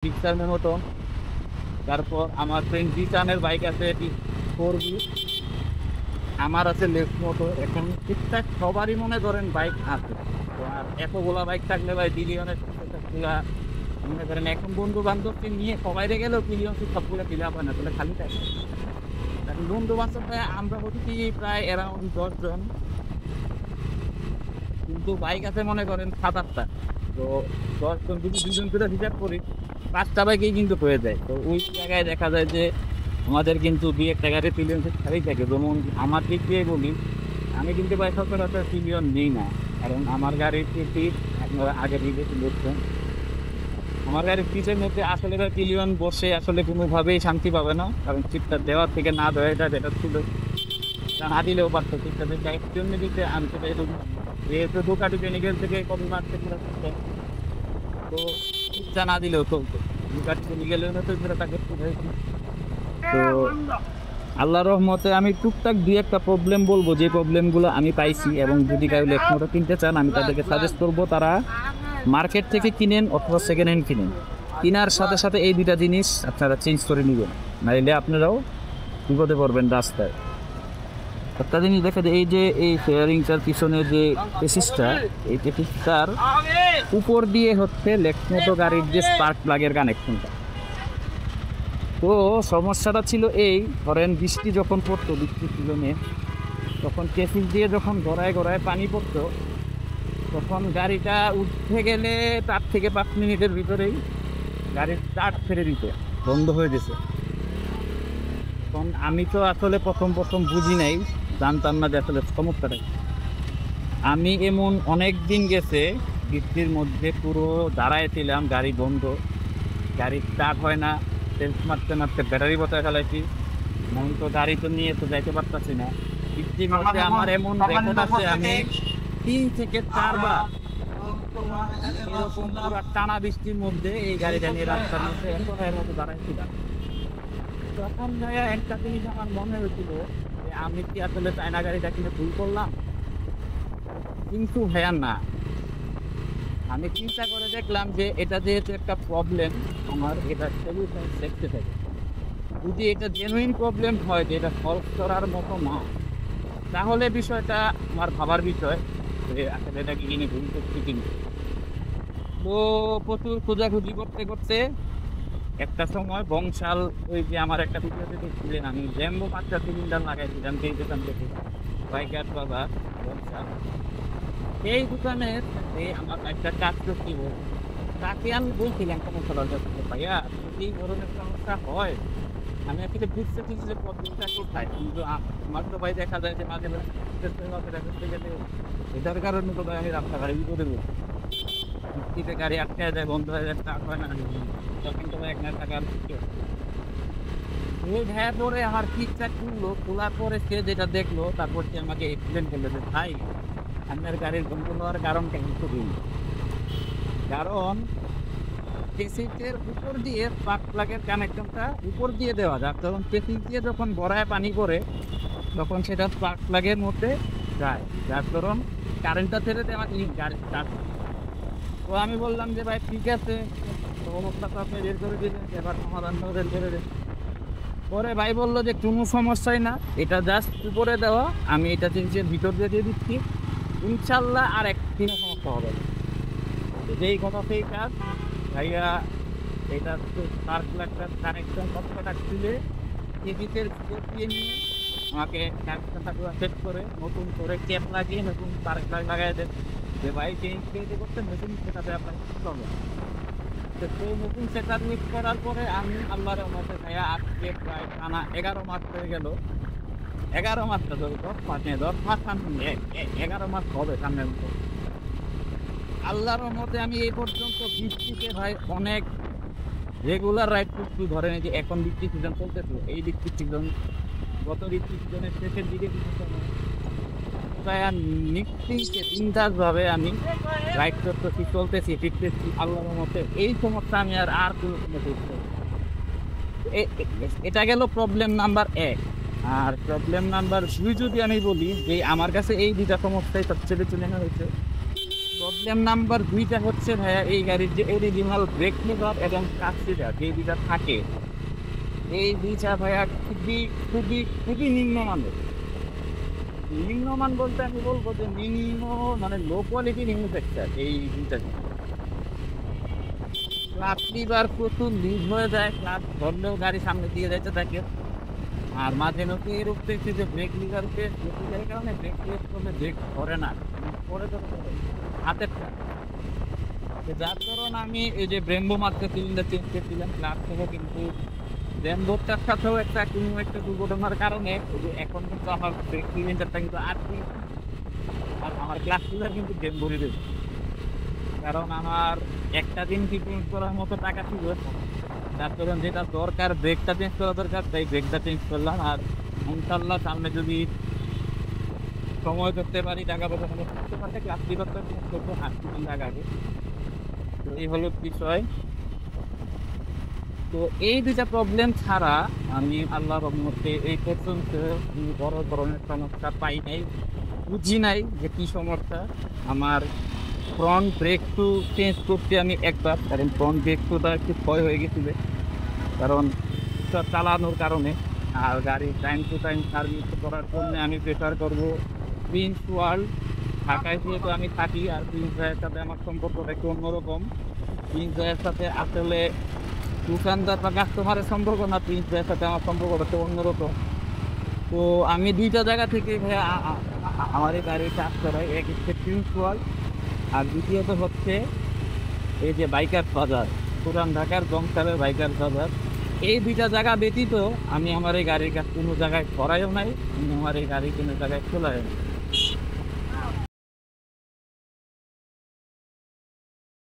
Picture মেমোটো, তারপর আমার friend জিচানের bike আছে 4B, আমার আছে লেফট মোটো। এখন ঠিকঠাক সবারই মনে করেন বাইক আছে। তো আর এতগুলা বাইক থাকলে ভাই বিলিয়নের মনে করেন এখন বন্ধু বান্ধবকে নিয়ে সবাই গেলেও বিলিয়ন সবগুলো ফিলে হয় না, তাহলে খালি থাকে। এখন বন্ধু বান্ধব আমরা হচ্ছি প্রায় অ্যারাউন্ড 10 জন, কিন্তু বাইক আছে মনে করেন 7-8টা। তো 10 জন যদি 2 জন করে হিসাব করি, 5টা বাইকেই কিন্তু হয়ে যায়। তো ওই জায়গায় দেখা যায় যে আমাদের কিন্তু 2-1 গাড়ি পিলিয়ন ছাড়াই থাকে। যেমন আমার দিক দিয়ে বলি, আমি কিন্তু ভাই সচরাচর পিলিয়ন নিই না, কারণ আমার গাড়ির সিট আপনারা আগে দিকে দেখছেন, আমার গাড়ির সিটের মধ্যে আসলে পিলিয়ন বসে আসলে কোনোভাবেই শান্তি পাবে না। কারণ সিটটা দেওয়ার থেকে না দেওয়া, এটা যেটা ছিল না দিলেও পারতো সিটটা জন্য দিতে আমি সেটা যেহেতু দোকাটি টেনিকেল থেকে কবি মারতে তো সিটটা না দিলেও চলতো, দোকাটি টেনিকেলেও না তো তাকে। তো আল্লাহর রহমতে আমি টুকটাক 2-1টা প্রবলেম বলবো, যে প্রবলেমগুলো আমি পাইছি, এবং যদি কেউ লেখনোটা কিনতে চান আমি তাদেরকে সাজেস্ট করবো তারা মার্কেট থেকে কিনেন অথবা সেকেন্ড হ্যান্ড কিনেন। কেনার সাথে সাথে এই 2টা জিনিস আপনারা চেঞ্জ করে নেবেন, নাইলে আপনারাও বিপদে পড়বেন রাস্তায়। একটা জিনিস দেখা যায়, এই যে এই ফেয়ারিংটার পিছনে যে পেসিসটা, এই পেসিসটার উপর দিয়ে হচ্ছে লেখনোটো গাড়ির যে স্পার্ক প্লাগের কানেকশনটা। তো সমস্যাটা ছিল এই, ধরেন বৃষ্টি যখন পড়তো, বৃষ্টির সিজনে তখন কেসিস দিয়ে যখন গড়ায় গড়ায় পানি পড়তো, তখন গাড়িটা উঠতে গেলে 4 থেকে 5 মিনিটের ভিতরেই গাড়ির স্টার্ট ছেড়ে দিতে বন্ধ হয়ে গেছে। তখন আমি তো আসলে প্রথম বুঝি নাই, জানতাম না যে আসলে সমস্যাটা। আমি এমন অনেক দিন গেছে বৃষ্টির মধ্যে পুরো দাঁড়াইছিলাম, গাড়ি বন্ধ, গাড়ি স্টার্ট হয় না, তেল মারতে মারতে ব্যাটারি বসায় ফেলাইছি, মন তো গাড়ি তো নিয়ে তো যাইতে পারতাছি না। বৃষ্টির মধ্যে আমার এমন রেকর্ড আছে, আমি 3 থেকে 4 বার এরকম পুরো টানা বৃষ্টির মধ্যে এই গাড়িটা নিয়ে রাস্তার মধ্যে এর মতো দাঁড়াইছিলাম। তখন একটা জিনিস আমার মনে হয়েছিল যে আমি কি আসলে চায়না গাড়িটা কিনে ভুল করলাম, কিন্তু হ্যাঁ না, আমি চিন্তা করে দেখলাম যে এটা যেহেতু একটা প্রবলেম, আমার এটা সলিউশন দেখতে থাকে। যদি এটা জেনুইন প্রবলেম হয় যে এটা সলভ করার মতো না, তাহলে বিষয়টা আমার ভাবার বিষয় যে আসলে এটাকে কিনে ভুল করছি কিনা। তো প্রচুর খোঁজাখুঁজি করতে করতে একটা সময় বংশাল, ওই যে আমার একটা ভিডিওতে দেখছিলেন আমি জ্যাম্বো 5টা সিলিন্ডার লাগাইছিলাম যেই দোকান থেকে, বাইকার বাবা বংশাল, এই দোকানের আমার একটা কাজ করছিল। তাকে আমি বলছিলাম সমস্যাটার ব্যাপারে, ভাইয়া যদি এই ধরনের সমস্যা হয়, আমি আসলে বুঝতে চাইছি যে প্রবলেমটা কোথায়, কিন্তু আমার তো ভাই দেখা যায় যে মাঝে মাঝে করতে গেলে এটার কারণে তো ভাই আমি রাস্তাঘাটে বিপদে পড়ি, বৃষ্টিতে গাড়ি আটকায় যায়, বন্ধ হয়ে যায়, স্টার্ট হয় না, তখন তো ভাই 1,000 টাকা ওই ভ্যা পরে আমার কিকটা খোলার পরে সে যেটা দেখলো, তারপর সে আমাকে এক্সপ্লেন করলো যে ভাই আপনার গাড়ির বন্ধ হওয়ার কারণটা কিন্তু কারণ পেসিসের উপর দিয়ে স্পার্ক প্লাগের কানেকশনটা উপর দিয়ে দেওয়া যায়, তখন পেসিস দিয়ে যখন গড়ায় পানি পড়ে তখন সেটা স্পার্ক প্লাগের মধ্যে যায়, যার কারণ কারেন্টটা ছেড়ে দেওয়া গাড়ি স্টার্ট। তো আমি বললাম যে ভাই ঠিক আছে, সমস্যা তো আপনি বের করে দিলেন, এবার সমাধান বের করে দেন। পরে ভাই বললো যে কোনো সমস্যাই না, এটা জাস্ট উপরে দেওয়া, আমি এটা জিনিসের ভিতর দিয়ে দিচ্ছি, ইনশাল্লাহ আর একদিনও সমস্যা হবে না। যেই কথা সেই কাজ ভাইয়া, এটা স্পার্ক প্লাগটার কানেকশন কতটা খুলে টিভিতে দিয়ে নিয়ে আমাকে কানেকশনটা পুরো সেট করে নতুন করে ক্যাপ লাগিয়ে নতুন স্পার্ক প্লাগ লাগাই দেন, যে ভাই চেঞ্জ করে করতে নতুন সেটাতে আপনার হবে। তো সেই নতুন সেটা মিক্স করার পরে আমি আল্লাহর রহমতে ভাইয়া আজকে প্রায় টানা 11 মাস হয়ে গেল, 11 মাসটা ধরে 10 মাস নেই, 10 মাস সামনে 11 মাস হবে সামনের মতো। আল্লাহর রহমতে আমি এই পর্যন্ত বৃষ্টিতে ভাই অনেক রেগুলার রাইড করছি। ধরেন এই যে এখন বৃষ্টির সিজন চলতেছে, এই বৃষ্টির সিজন গত বৃষ্টির সিজনের শেষের দিকে প্রায় নিশ্চিন্তে বিন্দাসভাবে আমি রাইড করতেছি, চলতেছি, ফিরতেছি আল্লাহর রহমতে। এই সমস্যা আমি আর কোনো করতে, এটা গেল প্রবলেম নাম্বার 1। আর প্রবলেম নাম্বার 2 যদি আমি বলি যে আমার কাছে এই 2টা সমস্যাই সবচেয়ে বেশি মনে হয়েছে। প্রবলেম নাম্বার 2টা হচ্ছে ভাইয়া এই গাড়ির যে অরিজিনাল ব্রেক লিভার এবং ক্লাচ যে দুইটা থাকে, এই দুইটা ভাইয়া খুবই খুবই খুবই নিম্নমানের। নিম্নমান বলতে আমি বলবো যে নিম্ন মানে লো কোয়ালিটি ম্যানুফ্যাকচার এই দুইটা। ক্লাচ লিভার প্রচুর লিক হয়ে যায়, ক্লাচ ধরলেও গাড়ি সামনে দিয়ে যাইতে থাকে। আর মাঝে মধ্যে এর দেখছি যে ব্রেক লিভারকে যার কারণে ব্রেক প্রেস করলে ব্রেক ধরে না, পরে ধরে হাতের কাজ। তো যার কারণে আমি এই যে ব্রেম্বো মাত্র সিলিন্ডার চেঞ্জ করছিলাম ক্লাস থেকে, কিন্তু ব্রেম্বোটার সাথেও কোনো একটা দুর্ঘটনার কারণে ওই যে এখন কিন্তু আমার ব্রেক সিলিন্ডারটা কিন্তু আর আমার ক্লাস লিভার কিন্তু ব্রেম্বোরই রয়েছে। কারণ আমার একটা দিন কি চেঞ্জ করার মতো টাকা ছিল, যার কারণ যেটা দরকার ব্রেকটা চেঞ্জ করা দরকার তাই ব্রেকটা চেঞ্জ করলাম। আর ইনশাল্লাহ সামনে যদি সময় করতে পারি, টাকা পয়সা মানে করতে পারলে ক্লাস লিভারটা চেঞ্জ করবো 8 দিন আগে। তো এই হলো বিষয়। তো এই দুইটা প্রবলেম ছাড়া আমি আল্লাহর রহমতে এই পর্যন্ত বড় ধরনের সমস্যা পাই নাই, বুঝি নাই যে কি সমস্যা। আমার ফ্রন্ট ব্রেক টু চেঞ্জ করতে আমি একবার, কারণ ফ্রন্ট ব্রেক টুটা একটু ক্ষয় হয়ে গেছিল কারণ চালানোর কারণে। আর গাড়ি টাইম টু টাইম সার্ভিস করার জন্য আমি প্রেফার করবো প্রিন্স ওয়ার্ল্ড। ঢাকায় যেহেতু আমি থাকি আর প্রিন্স ভাইয়ের সাথে আমার সম্পর্কটা একটু অন্যরকম। প্রিন্স ভাইয়ের সাথে আসলে দোকানদার বা কাস্টমারের সম্পর্ক না, প্রিন্স ভাইয়ের সাথে আমার সম্পর্কটা একটু অন্যরকম। তো আমি দুইটা জায়গা থেকে ভাইয়া আমার এই গাড়ি কাজ করাই, এক হচ্ছে প্রিন্স ওয়ার্ল্ড আর দ্বিতীয়ত হচ্ছে এই যে বাইকার বাজার, পুরান ঢাকার জংশনের বাইকার বাজার। এই দুইটা জায়গা ব্যতীত আমি আমার এই গাড়ির কাজ কোনো জায়গায় করাইও নাই, আমি আমার এই গাড়ি কোনো জায়গায় খোলাইও নাই।